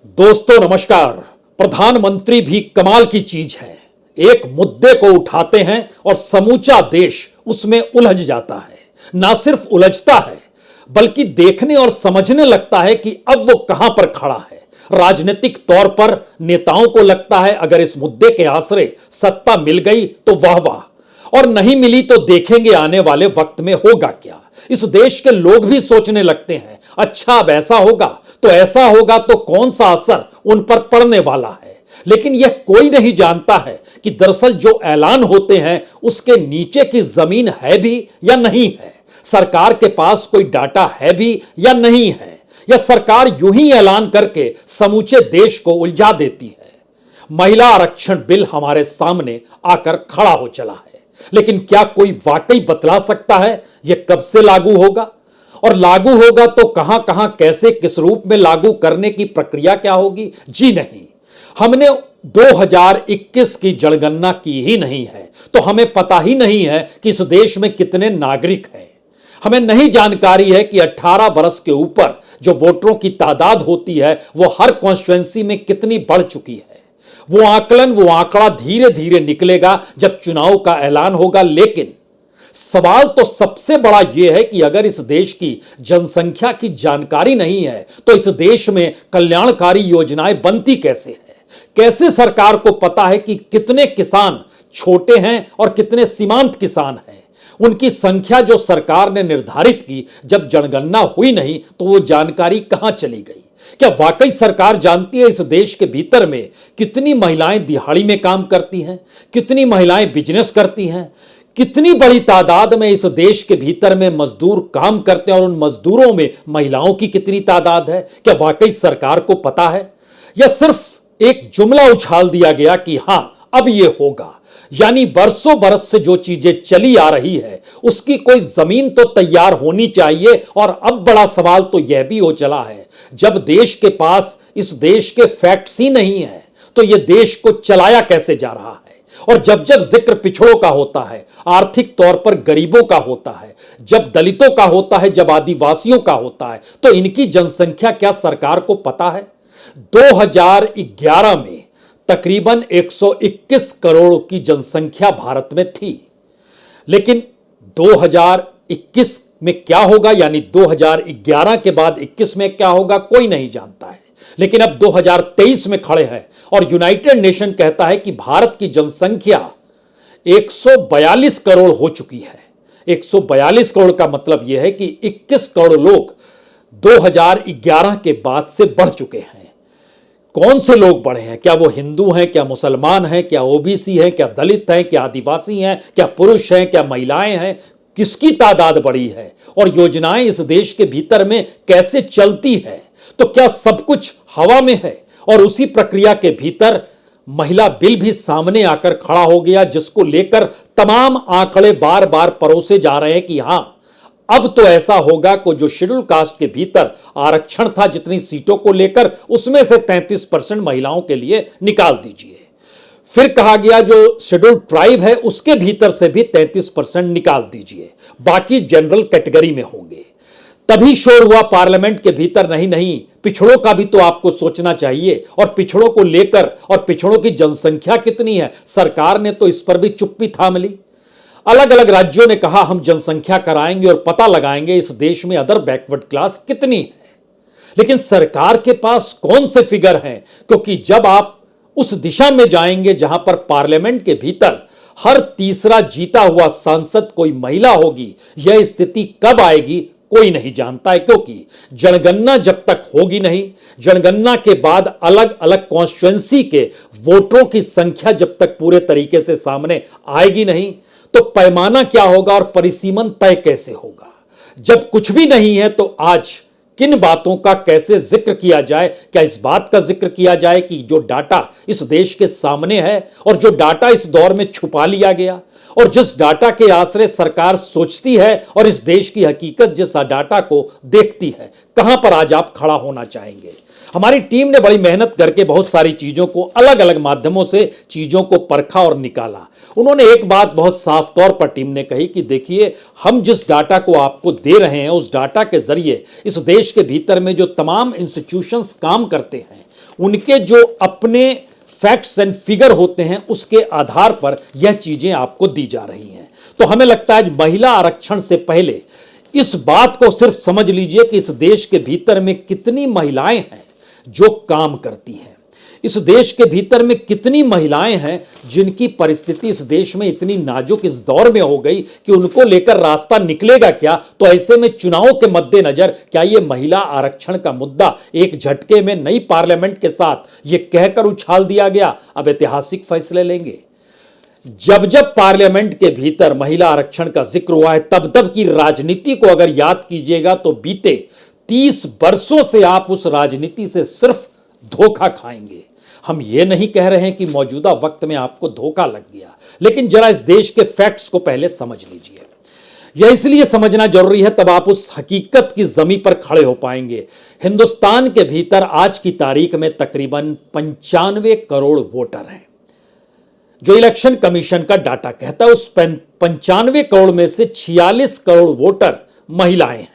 दोस्तों नमस्कार। प्रधानमंत्री भी कमाल की चीज है। एक मुद्दे को उठाते हैं और समूचा देश उसमें उलझ जाता है। ना सिर्फ उलझता है बल्कि देखने और समझने लगता है कि अब वो कहां पर खड़ा है। राजनीतिक तौर पर नेताओं को लगता है अगर इस मुद्दे के आसरे सत्ता मिल गई तो वाह वाह, और नहीं मिली तो देखेंगे आने वाले वक्त में होगा क्या। इस देश के लोग भी सोचने लगते हैं अच्छा अब ऐसा होगा तो ऐसा होगा, तो कौन सा असर उन पर पड़ने वाला है। लेकिन यह कोई नहीं जानता है कि दरअसल जो ऐलान होते हैं उसके नीचे की जमीन है भी या नहीं है। सरकार के पास कोई डाटा है भी या नहीं है, या सरकार यूं ही ऐलान करके समूचे देश को उलझा देती है। महिला आरक्षण बिल हमारे सामने आकर खड़ा हो चला है, लेकिन क्या कोई वाकई बतला सकता है यह कब से लागू होगा, और लागू होगा तो कहां कहां कैसे किस रूप में लागू करने की प्रक्रिया क्या होगी। जी नहीं, हमने 2021 की जनगणना की ही नहीं है तो हमें पता ही नहीं है कि इस देश में कितने नागरिक हैं। हमें नहीं जानकारी है कि 18 वर्ष के ऊपर जो वोटरों की तादाद होती है वो हर कॉन्स्टिट्यूएंसी में कितनी बढ़ चुकी है। वो आंकड़ा धीरे धीरे निकलेगा जब चुनाव का ऐलान होगा। लेकिन सवाल तो सबसे बड़ा यह है कि अगर इस देश की जनसंख्या की जानकारी नहीं है तो इस देश में कल्याणकारी योजनाएं बनती कैसे है। कैसे सरकार को पता है कि कितने किसान छोटे हैं और कितने सीमांत किसान हैं। उनकी संख्या जो सरकार ने निर्धारित की जब जनगणना हुई नहीं तो वो जानकारी कहां चली गई। क्या वाकई सरकार जानती है इस देश के भीतर में कितनी महिलाएं दिहाड़ी में काम करती हैं, कितनी महिलाएं बिजनेस करती हैं, कितनी बड़ी तादाद में इस देश के भीतर में मजदूर काम करते हैं और उन मजदूरों में महिलाओं की कितनी तादाद है। क्या वाकई सरकार को पता है, या सिर्फ एक जुमला उछाल दिया गया कि हां अब यह होगा। यानी बरसों बरस से जो चीजें चली आ रही है उसकी कोई जमीन तो तैयार होनी चाहिए। और अब बड़ा सवाल तो यह भी हो चला है जब देश के पास इस देश के फैक्ट्स ही नहीं है तो यह देश को चलाया कैसे जा रहा है। और जब जब जिक्र पिछड़ों का होता है, आर्थिक तौर पर गरीबों का होता है, जब दलितों का होता है, जब आदिवासियों का होता है, तो इनकी जनसंख्या क्या सरकार को पता है। 2011 में तकरीबन 121 करोड़ की जनसंख्या भारत में थी, लेकिन 2021 में क्या होगा, यानी 2011 के बाद 21 में क्या होगा कोई नहीं जानता है। लेकिन अब 2023 में खड़े हैं और यूनाइटेड नेशन कहता है कि भारत की जनसंख्या 142 करोड़ हो चुकी है। 142 करोड़ का मतलब यह है कि 21 करोड़ लोग 2011 के बाद से बढ़ चुके हैं। कौन से लोग बढ़े हैं? क्या वो हिंदू हैं, क्या मुसलमान हैं, क्या ओबीसी हैं, क्या दलित हैं, क्या आदिवासी हैं, क्या पुरुष हैं, क्या महिलाएं हैं? किसकी तादाद बढ़ी है और योजनाएं इस देश के भीतर में कैसे चलती है? तो क्या सब कुछ हवा में है? और उसी प्रक्रिया के भीतर महिला बिल भी सामने आकर खड़ा हो गया, जिसको लेकर तमाम आंकड़े बार बार परोसे जा रहे हैं कि हां अब तो ऐसा होगा कि जो शेड्यूल कास्ट के भीतर आरक्षण था जितनी सीटों को लेकर उसमें से 33% महिलाओं के लिए निकाल दीजिए। फिर कहा गया जो शेड्यूल ट्राइब है उसके भीतर से भी 33% निकाल दीजिए, बाकी जनरल कैटेगरी में होंगे। तभी शोर हुआ पार्लियामेंट के भीतर, नहीं नहीं पिछड़ों का भी तो आपको सोचना चाहिए, और पिछड़ों को लेकर और पिछड़ों की जनसंख्या कितनी है सरकार ने तो इस पर भी चुप्पी थाम ली। अलग अलग राज्यों ने कहा हम जनसंख्या कराएंगे और पता लगाएंगे इस देश में अदर बैकवर्ड क्लास कितनी है, लेकिन सरकार के पास कौन से फिगर हैं? क्योंकि जब आप उस दिशा में जाएंगे जहां पर पार्लियामेंट के भीतर हर तीसरा जीता हुआ सांसद कोई महिला होगी, यह स्थिति कब आएगी कोई नहीं जानता है। क्योंकि जनगणना जब तक होगी नहीं, जनगणना के बाद अलग अलग कॉन्स्टिट्यूएंसी के वोटरों की संख्या जब तक पूरे तरीके से सामने आएगी नहीं, तो पैमाना क्या होगा और परिसीमन तय कैसे होगा। जब कुछ भी नहीं है तो आज किन बातों का कैसे जिक्र किया जाए? क्या इस बात का जिक्र किया जाए कि जो डाटा इस देश के सामने है और जो डाटा इस दौर में छुपा लिया गया, और जिस डाटा के आश्रय सरकार सोचती है और इस देश की हकीकत जिस डाटा को देखती है, कहां पर आज आप खड़ा होना चाहेंगे? हमारी टीम ने बड़ी मेहनत करके बहुत सारी चीजों को अलग अलग माध्यमों से चीजों को परखा और निकाला। उन्होंने एक बात बहुत साफ तौर पर टीम ने कही कि देखिए हम जिस डाटा को आपको दे रहे हैं उस डाटा के जरिए इस देश के भीतर में जो तमाम इंस्टीट्यूशंस काम करते हैं उनके जो अपने फैक्ट्स एंड फिगर होते हैं उसके आधार पर यह चीजें आपको दी जा रही हैं। तो हमें लगता है महिला आरक्षण से पहले इस बात को सिर्फ समझ लीजिए कि इस देश के भीतर में कितनी महिलाएं हैं जो काम करती हैं, इस देश के भीतर में कितनी महिलाएं हैं जिनकी परिस्थिति इस देश में इतनी नाजुक इस दौर में हो गई कि उनको लेकर रास्ता निकलेगा क्या। तो ऐसे में चुनावों के मद्देनजर क्या यह महिला आरक्षण का मुद्दा एक झटके में नई पार्लियामेंट के साथ यह कहकर उछाल दिया गया अब ऐतिहासिक फैसले लेंगे। जब जब पार्लियामेंट के भीतर महिला आरक्षण का जिक्र हुआ है तब तब की राजनीति को अगर याद कीजिएगा तो बीते 30 वर्षों से आप उस राजनीति से सिर्फ धोखा खाएंगे। हम ये नहीं कह रहे हैं कि मौजूदा वक्त में आपको धोखा लग गया, लेकिन जरा इस देश के फैक्ट्स को पहले समझ लीजिए। यह इसलिए समझना जरूरी है तब आप उस हकीकत की जमीन पर खड़े हो पाएंगे। हिंदुस्तान के भीतर आज की तारीख में तकरीबन 95 करोड़ वोटर हैं, जो इलेक्शन कमीशन का डाटा कहता है। उस 95 करोड़ में से 46 करोड़ वोटर महिलाएं हैं।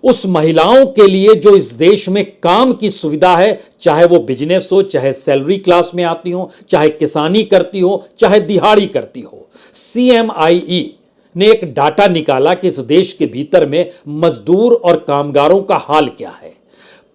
उस महिलाओं के लिए जो इस देश में काम की सुविधा है, चाहे वो बिजनेस हो, चाहे सैलरी क्लास में आती हो, चाहे किसानी करती हो, चाहे दिहाड़ी करती हो, CMIE ने एक डाटा निकाला कि इस देश के भीतर में मजदूर और कामगारों का हाल क्या है।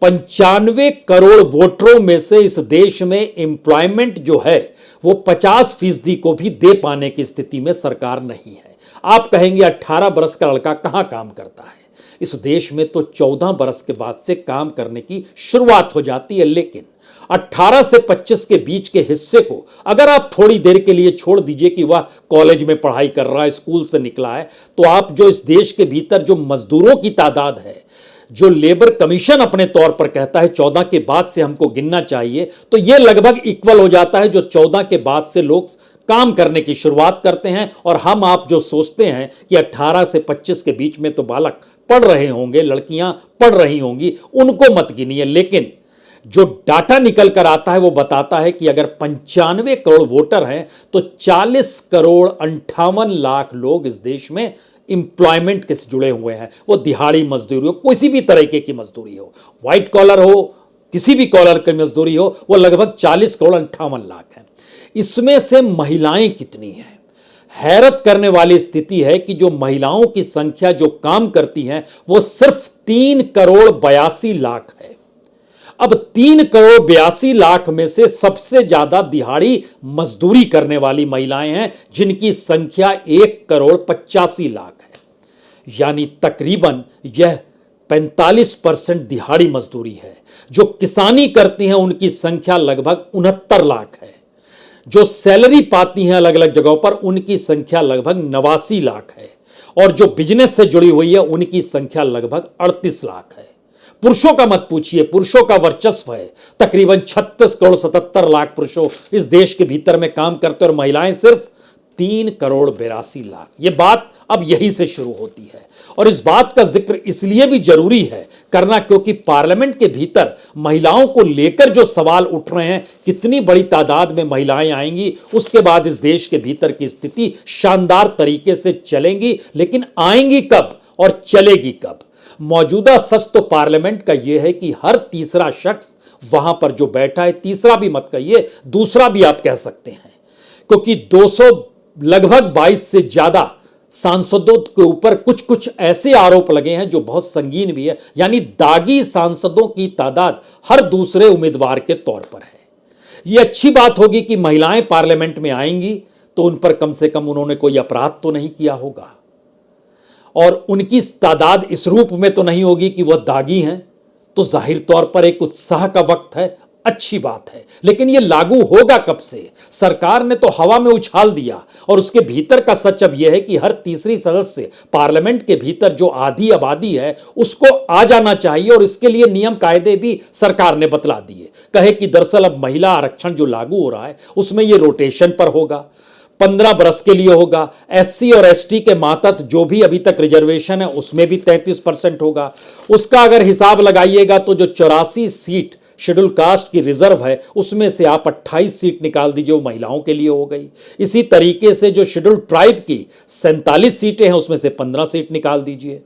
95 करोड़ वोटरों में से इस देश में एम्प्लॉयमेंट जो है वो 50% को भी दे पाने की स्थिति में सरकार नहीं है। आप कहेंगे 18 बरस का लड़का कहां काम करता है। इस देश में तो 14 बरस के बाद से काम करने की शुरुआत हो जाती है, लेकिन 18 से 25 के बीच के हिस्से को अगर आप थोड़ी देर के लिए छोड़ दीजिए कि वह कॉलेज में पढ़ाई कर रहा है, स्कूल से निकला है, तो आप जो इस देश के भीतर जो मजदूरों की तादाद है, जो लेबर कमीशन अपने तौर पर कहता है 14 के बाद से हमको गिनना चाहिए, तो यह लगभग इक्वल हो जाता है जो 14 के बाद से लोग काम करने की शुरुआत करते हैं। और हम आप जो सोचते हैं कि 18 से 25 के बीच में तो बालक पढ़ रहे होंगे, लड़कियां पढ़ रही होंगी, उनको मत गिनिए। लेकिन जो डाटा निकल कर आता है वो बताता है कि अगर 95 करोड़ वोटर हैं तो 40 करोड़ 58 लाख लोग इस देश में इंप्लॉयमेंट के से जुड़े हुए हैं। वो दिहाड़ी मजदूरी हो, किसी भी तरीके की मजदूरी हो, व्हाइट कॉलर हो, किसी भी कॉलर की मजदूरी हो, वो लगभग 40 करोड़ 58 लाख है। इसमें से महिलाएं कितनी हैं? हैरत करने वाली स्थिति है कि जो महिलाओं की संख्या जो काम करती हैं वो सिर्फ 3 करोड़ 82 लाख है। अब 3 करोड़ 82 लाख में से सबसे ज्यादा दिहाड़ी मजदूरी करने वाली महिलाएं हैं, जिनकी संख्या 1 करोड़ 85 लाख है। यानी तकरीबन यह 45% दिहाड़ी मजदूरी है। जो किसानी करती हैं उनकी संख्या लगभग 69 लाख है। जो सैलरी पाती हैं अलग अलग जगहों पर उनकी संख्या लगभग 89 लाख है। और जो बिजनेस से जुड़ी हुई है उनकी संख्या लगभग 38 लाख है। पुरुषों का मत पूछिए, पुरुषों का वर्चस्व है। तकरीबन 36 करोड़ 77 लाख पुरुषों इस देश के भीतर में काम करते और महिलाएं सिर्फ 3 करोड़ 82 लाख। यह बात अब यहीं से शुरू होती है। और इस बात का जिक्र इसलिए भी जरूरी है करना क्योंकि पार्लियामेंट के भीतर महिलाओं को लेकर जो सवाल उठ रहे हैं, कितनी बड़ी तादाद में महिलाएं आएंगी, उसके बाद इस देश के भीतर की स्थिति शानदार तरीके से चलेंगी। लेकिन आएंगी कब और चलेगी कब? मौजूदा सच तो पार्लियामेंट का यह है कि हर तीसरा शख्स वहां पर जो बैठा है, तीसरा भी मत कहिए, दूसरा भी आप कह सकते हैं, क्योंकि 200 लगभग 22 से ज्यादा सांसदों के ऊपर कुछ कुछ ऐसे आरोप लगे हैं जो बहुत संगीन भी है। यानी दागी सांसदों की तादाद हर दूसरे उम्मीदवार के तौर पर है। यह अच्छी बात होगी कि महिलाएं पार्लियामेंट में आएंगी तो उन पर कम से कम उन्होंने कोई अपराध तो नहीं किया होगा और उनकी तादाद इस रूप में तो नहीं होगी कि वह दागी हैं। तो जाहिर तौर पर एक उत्साह का वक्त है, अच्छी बात है। लेकिन यह लागू होगा कब से? सरकार ने तो हवा में उछाल दिया। और उसके भीतर का सच अब यह है कि हर तीसरी सदस्य पार्लियामेंट के भीतर जो आधी आबादी है उसको आ जाना चाहिए। और इसके लिए नियम कायदे भी सरकार ने बतला दिए। कहे कि दरअसल अब महिला आरक्षण जो लागू हो रहा है उसमें यह रोटेशन पर होगा, 15 बरस के लिए होगा। SC और ST के मातहत जो भी अभी तक रिजर्वेशन है उसमें भी 33% होगा। उसका अगर हिसाब लगाइएगा तो जो 84 सीट शेड्यूल कास्ट की रिजर्व है उसमें से आप 28 सीट निकाल दीजिए, वो महिलाओं के लिए हो गई। इसी तरीके से जो शेड्यूल ट्राइब की 47 सीटें हैं उसमें से 15 सीट निकाल दीजिए।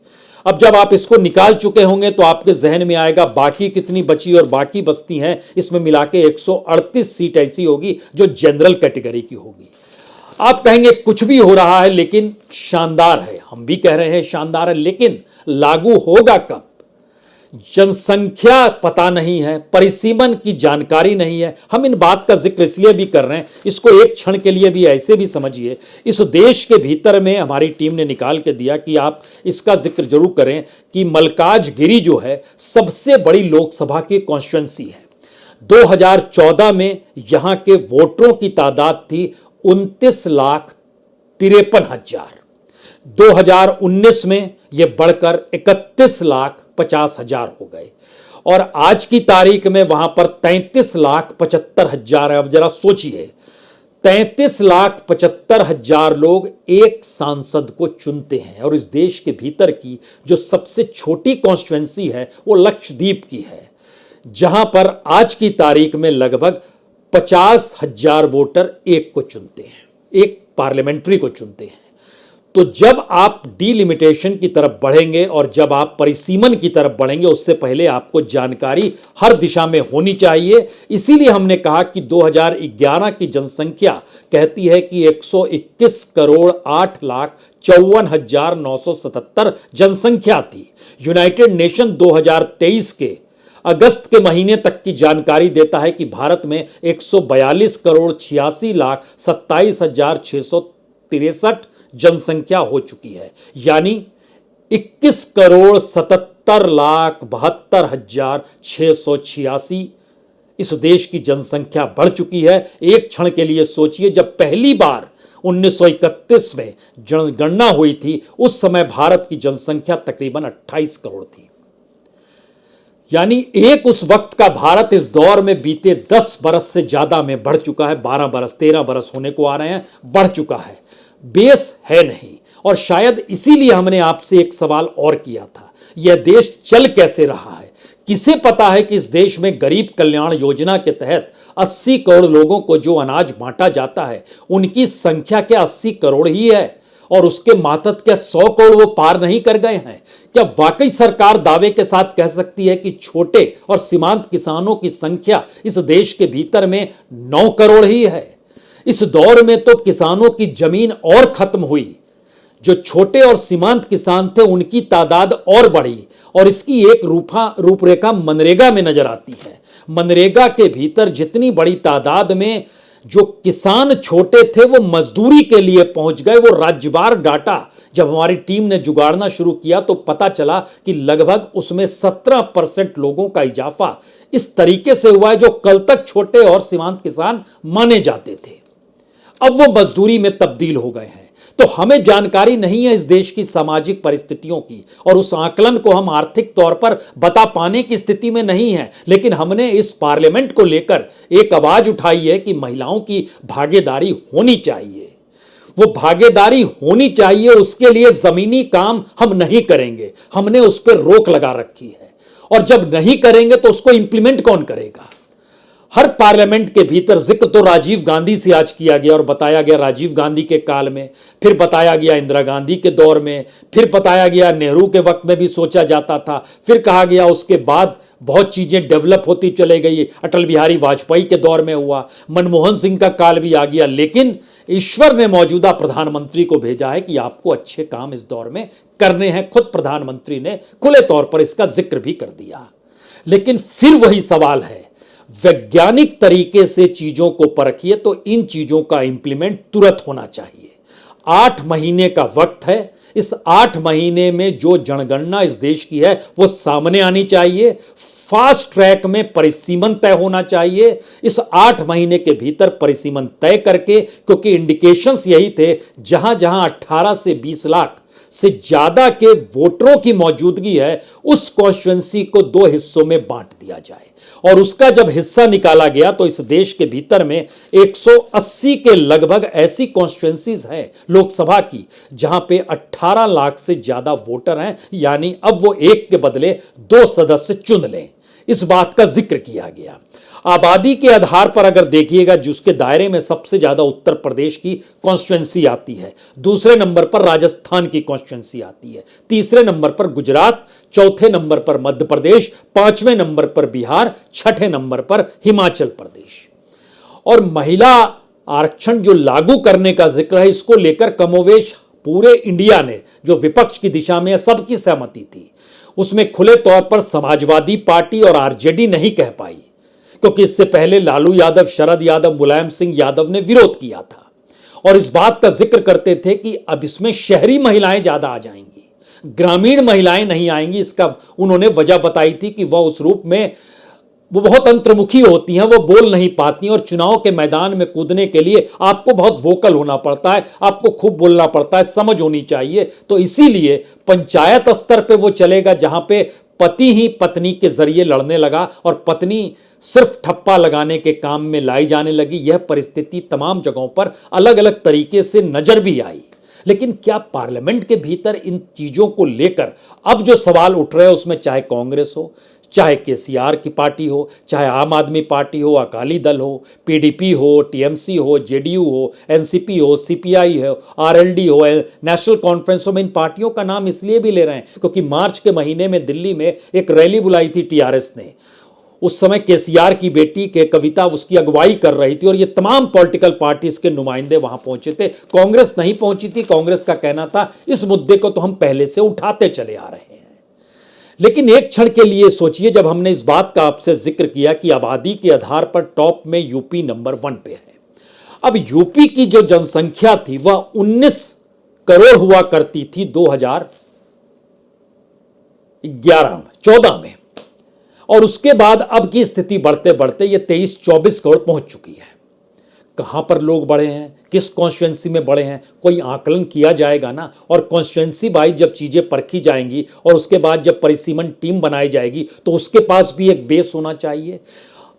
अब जब आप इसको निकाल चुके होंगे तो आपके जहन में आएगा बाकी कितनी बची और बाकी बचती हैं, इसमें मिला के 138 सीट ऐसी होगी जो जनरल कैटेगरी की होगी। आप कहेंगे कुछ भी हो रहा है लेकिन शानदार है, हम भी कह रहे हैं शानदार है, लेकिन लागू होगा कब? जनसंख्या पता नहीं है, परिसीमन की जानकारी नहीं है। हम इन बात का जिक्र इसलिए भी कर रहे हैं, इसको एक क्षण के लिए भी ऐसे भी समझिए, इस देश के भीतर में हमारी टीम ने निकाल के दिया कि आप इसका जिक्र जरूर करें कि मल्काजगिरी जो है सबसे बड़ी लोकसभा की कॉन्स्टिट्यूंसी है। 2014 में यहां के वोटरों की तादाद थी 29,53,000। 2019 में यह बढ़कर 31,50,000 हो गए और आज की तारीख में वहां पर 33,75,000 है। अब जरा सोचिए, 33,75,000 लोग एक सांसद को चुनते हैं और इस देश के भीतर की जो सबसे छोटी कॉन्स्टिट्यूंसी है वो लक्षद्वीप की है, जहां पर आज की तारीख में लगभग 50,000 वोटर एक को चुनते हैं, एक पार्लियामेंट्री को चुनते हैं। तो जब आप डीलिमिटेशन की तरफ बढ़ेंगे और जब आप परिसीमन की तरफ बढ़ेंगे, उससे पहले आपको जानकारी हर दिशा में होनी चाहिए। इसीलिए हमने कहा कि 2011 की जनसंख्या कहती है कि 121,08,54,977 जनसंख्या थी। यूनाइटेड नेशन 2023 के अगस्त के महीने तक की जानकारी देता है कि भारत में 142,86,27,663 जनसंख्या हो चुकी है, यानी 21,77,72,686 इस देश की जनसंख्या बढ़ चुकी है। एक क्षण के लिए सोचिए, जब पहली बार 1931 में जनगणना हुई थी उस समय भारत की जनसंख्या तकरीबन 28 करोड़ थी, यानी एक उस वक्त का भारत इस दौर में बीते 10 बरस से ज्यादा में बढ़ चुका है। 12 बरस 13 बरस होने को आ रहे हैं, बढ़ चुका है, बेस है नहीं। और शायद इसीलिए हमने आपसे एक सवाल और किया था, यह देश चल कैसे रहा है? किसे पता है कि इस देश में गरीब कल्याण योजना के तहत 80 करोड़ लोगों को जो अनाज बांटा जाता है उनकी संख्या क्या 80 करोड़ ही है और उसके मातहत क्या 100 करोड़ वो पार नहीं कर गए हैं? क्या वाकई सरकार दावे के साथ कह सकती है कि छोटे और सीमांत किसानों की संख्या इस देश के भीतर में 9 करोड़ ही है? इस दौर में तो किसानों की जमीन और खत्म हुई, जो छोटे और सीमांत किसान थे उनकी तादाद और बढ़ी। और इसकी एक रूपरेखा मनरेगा में नजर आती है। मनरेगा के भीतर जितनी बड़ी तादाद में जो किसान छोटे थे वो मजदूरी के लिए पहुंच गए, वो राज्यवार डाटा जब हमारी टीम ने जुगाड़ना शुरू किया तो पता चला कि लगभग उसमें 17% लोगों का इजाफा इस तरीके से हुआ है जो कल तक छोटे और सीमांत किसान माने जाते थे, अब वो मजदूरी में तब्दील हो गए हैं। तो हमें जानकारी नहीं है इस देश की सामाजिक परिस्थितियों की और उस आकलन को हम आर्थिक तौर पर बता पाने की स्थिति में नहीं है, लेकिन हमने इस पार्लियामेंट को लेकर एक आवाज उठाई है कि महिलाओं की भागीदारी होनी चाहिए। वो भागीदारी होनी चाहिए, उसके लिए जमीनी काम हम नहीं करेंगे, हमने उस पर रोक लगा रखी है। और जब नहीं करेंगे तो उसको इंप्लीमेंट कौन करेगा? हर पार्लियामेंट के भीतर जिक्र तो राजीव गांधी से आज किया गया और बताया गया राजीव गांधी के काल में, फिर बताया गया इंदिरा गांधी के दौर में, फिर बताया गया नेहरू के वक्त में भी सोचा जाता था, फिर कहा गया उसके बाद बहुत चीजें डेवलप होती चले गई, अटल बिहारी वाजपेयी के दौर में हुआ, मनमोहन सिंह का काल भी आ गया। लेकिन ईश्वर ने मौजूदा प्रधानमंत्री को भेजा है कि आपको अच्छे काम इस दौर में करने हैं। खुद प्रधानमंत्री ने खुले तौर पर इसका जिक्र भी कर दिया। लेकिन फिर वही सवाल है, वैज्ञानिक तरीके से चीजों को परखिए तो इन चीजों का इंप्लीमेंट तुरंत होना चाहिए। 8 महीने का वक्त है, इस 8 महीने में जो जनगणना इस देश की है वो सामने आनी चाहिए। फास्ट ट्रैक में परिसीमन तय होना चाहिए। इस 8 महीने के भीतर परिसीमन तय करके, क्योंकि इंडिकेशंस यही थे, जहां जहां 18 से 20 लाख से ज्यादा के वोटरों की मौजूदगी है उस कॉन्स्टिट्यूंसी को 2 हिस्सों में बांट दिया जाए। और उसका जब हिस्सा निकाला गया तो इस देश के भीतर में 180 के लगभग ऐसी कॉन्स्टिट्यूंसीज हैं लोकसभा की जहां पे 18 लाख से ज्यादा वोटर हैं, यानी अब वो एक के बदले 2 सदस्य चुन लें। इस बात का जिक्र किया गया। आबादी के आधार पर अगर देखिएगा, जिसके दायरे में सबसे ज्यादा उत्तर प्रदेश की कॉन्स्टिट्यूंसी आती है, दूसरे नंबर पर राजस्थान की कॉन्स्टिट्यूंसी आती है, तीसरे नंबर पर गुजरात, चौथे नंबर पर मध्य प्रदेश, पांचवें नंबर पर बिहार, छठे नंबर पर हिमाचल प्रदेश। और महिला आरक्षण जो लागू करने का जिक्र है, इसको लेकर कमोवेश पूरे इंडिया ने, जो विपक्ष की दिशा में सबकी सहमति थी, उसमें खुले तौर पर समाजवादी पार्टी और आरजेडी नहीं कह पाई, क्योंकि इससे पहले लालू यादव, शरद यादव, मुलायम सिंह यादव ने विरोध किया था और इस बात का जिक्र करते थे कि अब इसमें शहरी महिलाएं ज्यादा आ जाएंगी, ग्रामीण महिलाएं नहीं आएंगी। इसका उन्होंने वजह बताई थी कि वह उस रूप में वो बहुत अंतर्मुखी होती हैं, वो बोल नहीं पाती और चुनाव के मैदान में कूदने के लिए आपको बहुत वोकल होना पड़ता है, आपको खूब बोलना पड़ता है, समझ होनी चाहिए। तो इसीलिए पंचायत स्तर पे वो चलेगा जहां पे पति ही पत्नी के जरिए लड़ने लगा और पत्नी सिर्फ ठप्पा लगाने के काम में लाई जाने लगी। यह परिस्थिति तमाम जगहों पर अलग अलग तरीके से नजर भी आई। लेकिन क्या पार्लियामेंट के भीतर इन चीजों को लेकर अब जो सवाल उठ रहे हैं, उसमें चाहे कांग्रेस हो, चाहे केसीआर की पार्टी हो, चाहे आम आदमी पार्टी हो, अकाली दल हो, पीडीपी हो, टीएमसी हो, जेडीयू हो, एनसीपी हो, सीपीआई हो, आरएलडी हो, नेशनल कॉन्फ्रेंस हो, इन पार्टियों का नाम इसलिए भी ले रहे हैं क्योंकि मार्च के महीने में दिल्ली में एक रैली बुलाई थी टीआरएस ने। उस समय केसीआर की बेटी के कविता उसकी अगुवाई कर रही थी और ये तमाम पॉलिटिकल पार्टीज के नुमाइंदे वहां पहुंचे थे। कांग्रेस नहीं पहुंची थी। कांग्रेस का कहना था इस मुद्दे को तो हम पहले से उठाते चले आ रहे हैं। लेकिन एक क्षण के लिए सोचिए, जब हमने इस बात का आपसे जिक्र किया कि आबादी के आधार पर टॉप में यूपी नंबर 1 पे है। अब यूपी की जो जनसंख्या थी वह 19 करोड़ हुआ करती थी 2014 में, और उसके बाद अब की स्थिति बढ़ते बढ़ते ये 23-24 करोड़ पहुंच चुकी है। कहां पर लोग बढ़े हैं, किस कॉन्स्टिट्यूंसी में बढ़े हैं, कोई आकलन किया जाएगा ना। और कॉन्स्टिट्यूंसी वाइज जब चीजें परखी जाएंगी और उसके बाद जब परिसीमन टीम बनाई जाएगी तो उसके पास भी एक बेस होना चाहिए।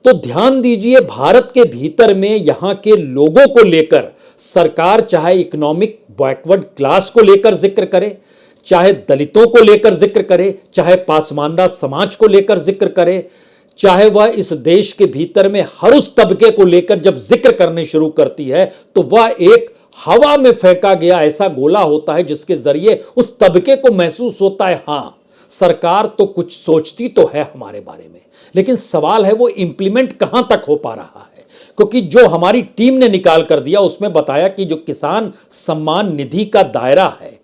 तो ध्यान दीजिए, भारत के भीतर में यहां के लोगों को लेकर सरकार चाहे इकोनॉमिक बैकवर्ड क्लास को लेकर जिक्र करे, चाहे दलितों को लेकर जिक्र करे, चाहे पासमानदा समाज को लेकर जिक्र करे, चाहे वह इस देश के भीतर में हर उस तबके को लेकर जब जिक्र करने शुरू करती है तो वह एक हवा में फेंका गया ऐसा गोला होता है जिसके जरिए उस तबके को महसूस होता है, हां सरकार तो कुछ सोचती तो है हमारे बारे में, लेकिन सवाल है वो इंप्लीमेंट कहां तक हो पा रहा है। क्योंकि जो हमारी टीम ने निकाल कर दिया उसमें बताया कि जो किसान सम्मान निधि का दायरा है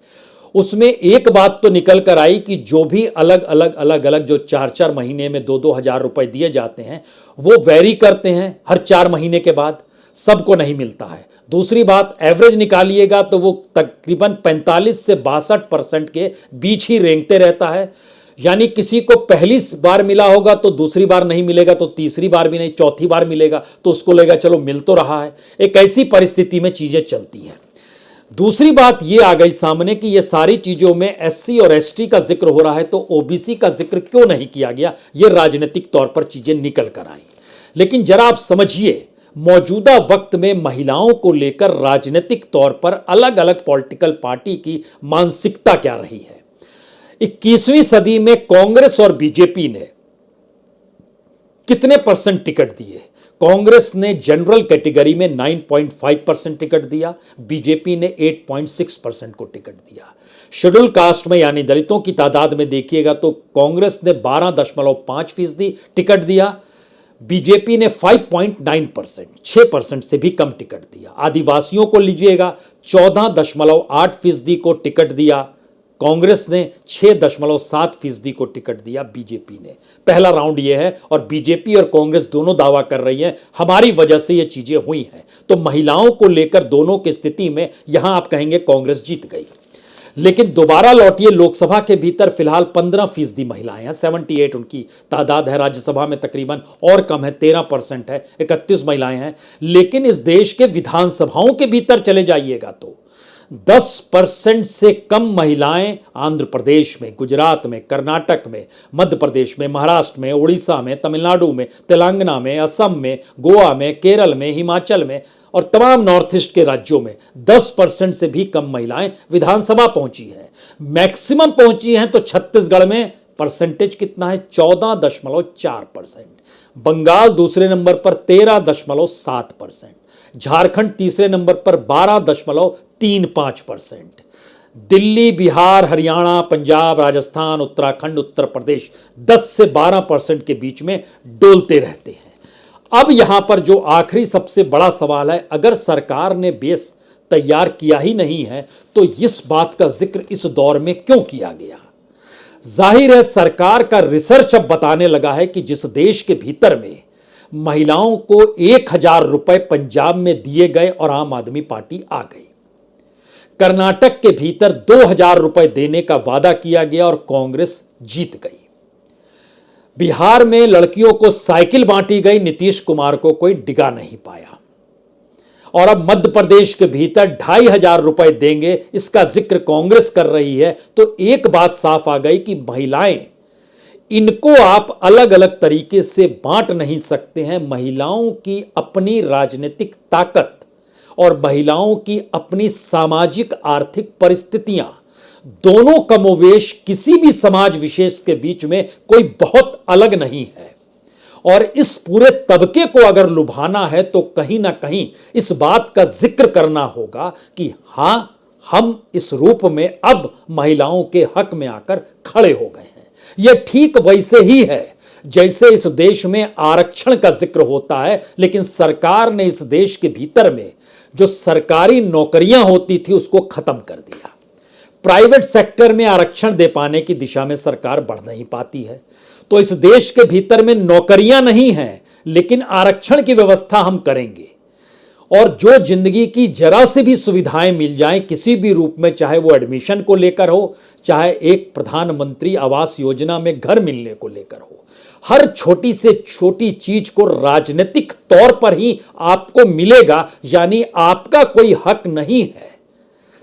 उसमें एक बात तो निकल कर आई कि जो भी अलग अलग जो 4-4 महीने में 2-2 हजार रुपए दिए जाते हैं वो वेरी करते हैं हर 4 महीने के बाद, सबको नहीं मिलता है। दूसरी बात, एवरेज निकालिएगा तो वो तकरीबन 45 से 62% के बीच ही रेंगते रहता है। यानी किसी को पहली बार मिला होगा तो दूसरी बार नहीं मिलेगा, तो तीसरी बार भी नहीं, चौथी बार मिलेगा तो उसको लगेगा चलो मिल तो रहा है। एक ऐसी परिस्थिति में चीजें चलती हैं। दूसरी बात यह आ गई सामने कि ये सारी चीजों में एससी और एसटी का जिक्र हो रहा है तो ओबीसी का जिक्र क्यों नहीं किया गया, ये राजनीतिक तौर पर चीजें निकल कर आई। लेकिन जरा आप समझिए, मौजूदा वक्त में महिलाओं को लेकर राजनीतिक तौर पर अलग अलग पॉलिटिकल पार्टी की मानसिकता क्या रही है। 21वीं सदी में कांग्रेस और बीजेपी ने कितने परसेंट टिकट दिए? कांग्रेस ने जनरल कैटेगरी में 9.5% टिकट दिया, बीजेपी ने 8.6% को टिकट दिया। शेड्यूल कास्ट में यानी दलितों की तादाद में देखिएगा तो कांग्रेस ने 12.5% टिकट दिया, बीजेपी ने 5.9%, 6% से भी कम टिकट दिया। आदिवासियों को लीजिएगा 14.8% को टिकट दिया कांग्रेस ने, 6.7% को टिकट दिया बीजेपी ने। पहला राउंड यह है और बीजेपी और कांग्रेस दोनों दावा कर रही हैं हमारी वजह से ये चीजें हुई हैं। तो महिलाओं को लेकर दोनों की स्थिति में यहां आप कहेंगे कांग्रेस जीत गई। लेकिन दोबारा लौटिए, लोकसभा के भीतर फिलहाल 15% महिलाएं हैं, 78 उनकी तादाद है। राज्यसभा में तकरीबन और कम है, 13% है, 31 महिलाएं हैं। लेकिन इस देश के विधानसभाओं के भीतर चले जाइएगा तो 10% से कम महिलाएं आंध्र प्रदेश में, गुजरात में, कर्नाटक में, मध्य प्रदेश में, महाराष्ट्र में, उड़ीसा में, तमिलनाडु में, तेलंगाना में, असम में, गोवा में, केरल में, हिमाचल में और तमाम नॉर्थ ईस्ट के राज्यों में 10% से भी कम महिलाएं विधानसभा पहुंची है। मैक्सिमम पहुंची हैं तो छत्तीसगढ़ में परसेंटेज कितना है? 14.4%। बंगाल दूसरे नंबर पर 13.7%, झारखंड तीसरे नंबर पर 12.35%, दिल्ली, बिहार, हरियाणा, पंजाब, राजस्थान, उत्तराखंड, उत्तर प्रदेश 10 से 12% के बीच में डोलते रहते हैं। अब यहां पर जो आखिरी सबसे बड़ा सवाल है, अगर सरकार ने बेस तैयार किया ही नहीं है तो इस बात का जिक्र इस दौर में क्यों किया गया? जाहिर है सरकार का रिसर्च अब बताने लगा है कि जिस देश के भीतर में महिलाओं को 1,000 रुपए पंजाब में दिए गए और आम आदमी पार्टी आ गई, कर्नाटक के भीतर 2,000 रुपए देने का वादा किया गया और कांग्रेस जीत गई, बिहार में लड़कियों को साइकिल बांटी गई, नीतीश कुमार को कोई डिगा नहीं पाया, और अब मध्य प्रदेश के भीतर 2,500 रुपए देंगे, इसका जिक्र कांग्रेस कर रही है। तो एक बात साफ आ गई कि महिलाएं, इनको आप अलग अलग तरीके से बांट नहीं सकते हैं। महिलाओं की अपनी राजनीतिक ताकत और महिलाओं की अपनी सामाजिक आर्थिक परिस्थितियां, दोनों कमोवेश किसी भी समाज विशेष के बीच में कोई बहुत अलग नहीं है। और इस पूरे तबके को अगर लुभाना है तो कहीं ना कहीं इस बात का जिक्र करना होगा कि हां, हम इस रूप में अब महिलाओं के हक में आकर खड़े हो गए हैं। यह ठीक वैसे ही है जैसे इस देश में आरक्षण का जिक्र होता है, लेकिन सरकार ने इस देश के भीतर में जो सरकारी नौकरियां होती थी उसको खत्म कर दिया। प्राइवेट सेक्टर में आरक्षण दे पाने की दिशा में सरकार बढ़ नहीं पाती है। तो इस देश के भीतर में नौकरियां नहीं हैं, लेकिन आरक्षण की व्यवस्था हम करेंगे, और जो जिंदगी की जरा से भी सुविधाएं मिल जाएं किसी भी रूप में, चाहे वो एडमिशन को लेकर हो, चाहे एक प्रधानमंत्री आवास योजना में घर मिलने को लेकर हो, हर छोटी से छोटी चीज को राजनीतिक तौर पर ही आपको मिलेगा, यानी आपका कोई हक नहीं है।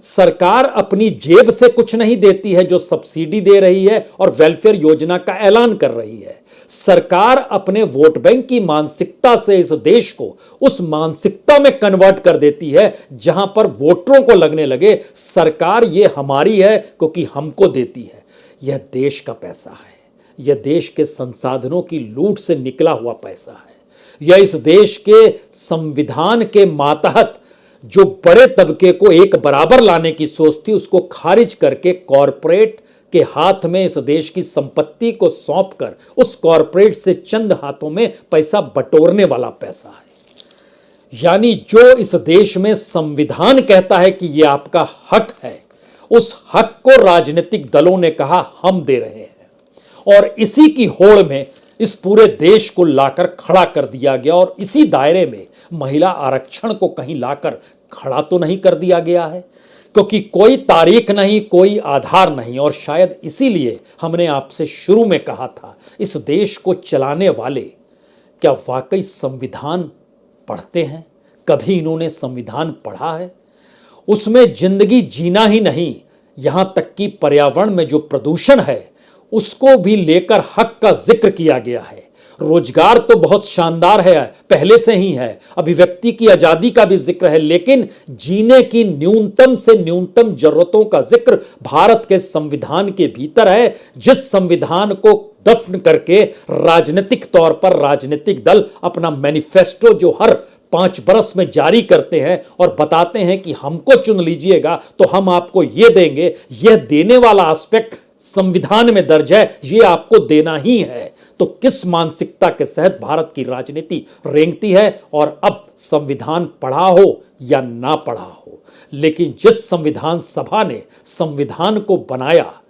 सरकार अपनी जेब से कुछ नहीं देती है जो सब्सिडी दे रही है और वेलफेयर योजना का ऐलान कर रही है। सरकार अपने वोट बैंक की मानसिकता से इस देश को उस मानसिकता में कन्वर्ट कर देती है जहां पर वोटरों को लगने लगे सरकार ये हमारी है क्योंकि हमको देती है। यह देश का पैसा है, यह देश के संसाधनों की लूट से निकला हुआ पैसा है। यह इस देश के संविधान के मातहत जो बड़े तबके को एक बराबर लाने की सोच थी उसको खारिज करके कॉरपोरेट के हाथ में इस देश की संपत्ति को सौंपकर उस कॉरपोरेट से चंद हाथों में पैसा बटोरने वाला पैसा है। यानी जो इस देश में संविधान कहता है कि यह आपका हक है, उस हक को राजनीतिक दलों ने कहा हम दे रहे हैं, और इसी की होड़ में इस पूरे देश को लाकर खड़ा कर दिया गया। और इसी दायरे में महिला आरक्षण को कहीं लाकर खड़ा तो नहीं कर दिया गया है, क्योंकि कोई तारीख नहीं, कोई आधार नहीं। और शायद इसीलिए हमने आपसे शुरू में कहा था, इस देश को चलाने वाले क्या वाकई संविधान पढ़ते हैं? कभी इन्होंने संविधान पढ़ा है? उसमें जिंदगी जीना ही नहीं, यहां तक कि पर्यावरण में जो प्रदूषण है उसको भी लेकर हक का जिक्र किया गया है। रोजगार तो बहुत शानदार है, पहले से ही है, अभिव्यक्ति की आजादी का भी जिक्र है, लेकिन जीने की न्यूनतम से न्यूनतम जरूरतों का जिक्र भारत के संविधान के भीतर है, जिस संविधान को दफन करके राजनीतिक तौर पर राजनीतिक दल अपना मैनिफेस्टो जो हर 5 बरस में जारी करते हैं और बताते हैं कि हमको चुन लीजिएगा तो हम आपको यह देंगे। यह देने वाला एस्पेक्ट संविधान में दर्ज है, यह आपको देना ही है। तो किस मानसिकता के तहत भारत की राजनीति रेंगती है? और अब संविधान पढ़ा हो या ना पढ़ा हो, लेकिन जिस संविधान सभा ने संविधान को बनाया,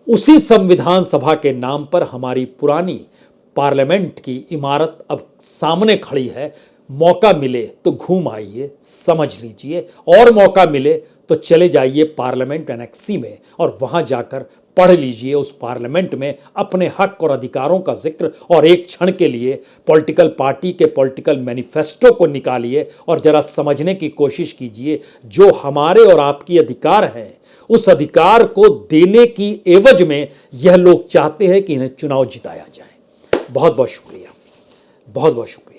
उसी संविधान सभा के नाम पर हमारी पुरानी पार्लियामेंट की इमारत अब सामने खड़ी है। मौका मिले तो घूम आइए, समझ लीजिए, और मौका मिले तो चले जाइए पार्लियामेंट एनेक्सी में और वहां जाकर पढ़ लीजिए उस पार्लियामेंट में अपने हक और अधिकारों का जिक्र, और एक क्षण के लिए पॉलिटिकल पार्टी के पॉलिटिकल मैनिफेस्टो को निकालिए और जरा समझने की कोशिश कीजिए जो हमारे और आपकी अधिकार हैं, उस अधिकार को देने की एवज में यह लोग चाहते हैं कि इन्हें चुनाव जिताया जाए। बहुत बहुत शुक्रिया, बहुत बहुत शुक्रिया।